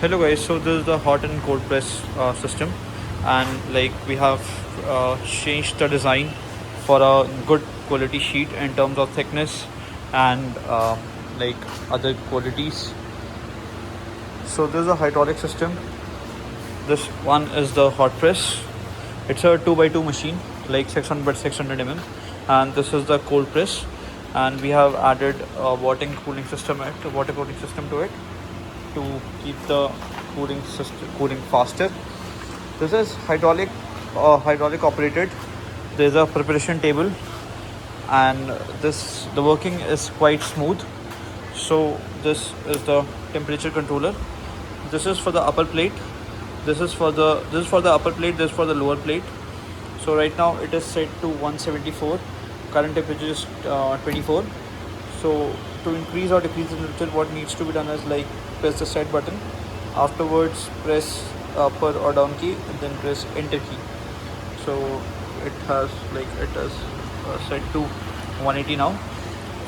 Hello guys, so this is the hot and cold press system, and like we have changed the design for a good quality sheet in terms of thickness and like other qualities. So this is a hydraulic system. This one is the hot press. It's a 2x2 machine, like 600 mm, and this is the cold press. And we have added a water cooling system to it to keep the cooling faster. This is hydraulic operated. There's a preparation table, and the working is quite smooth. So this is the temperature controller. This is for the upper plate. This is for the upper plate. This is for the lower plate. So right now it is set to 174. Current temperature is 24. So to increase or decrease the temperature, what needs to be done is like press the set button. Afterwards, press up or down key, and then press enter key. So it has set to 180 now.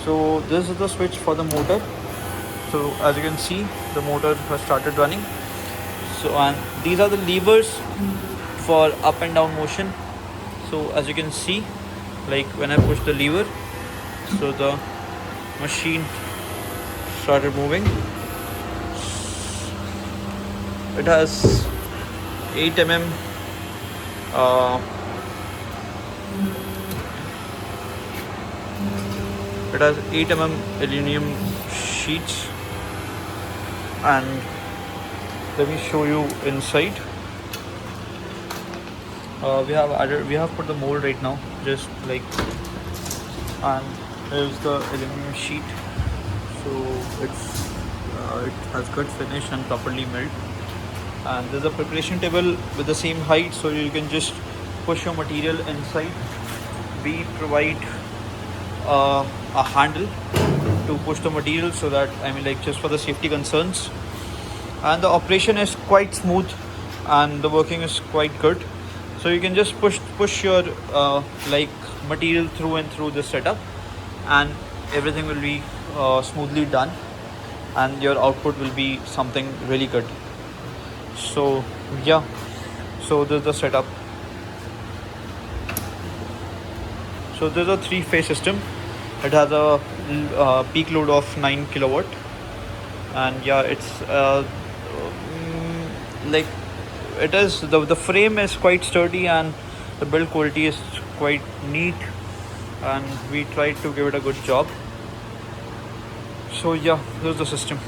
So this is the switch for the motor. So as you can see, the motor has started running. So and these are the levers for up and down motion. So as you can see, like when I push the lever, so the machine started moving. It has 8 mm it has 8 mm aluminum sheets, and let me show you inside. We have put the mold right now, just like, and here's the aluminum sheet. So it has good finish and properly milled. And there's a preparation table with the same height, so you can just push your material inside. We provide a handle to push the material, so that just for the safety concerns. And the operation is quite smooth, and the working is quite good. So you can just push your material through and through this setup, and everything will be smoothly done, and your output will be something really good. So yeah, so this is the setup. So this is a 3-phase system. It has a peak load of 9 kilowatt, and yeah, it's like it is the frame is quite sturdy, and the build quality is quite neat, and we tried to give it a good job. So yeah, this is the system.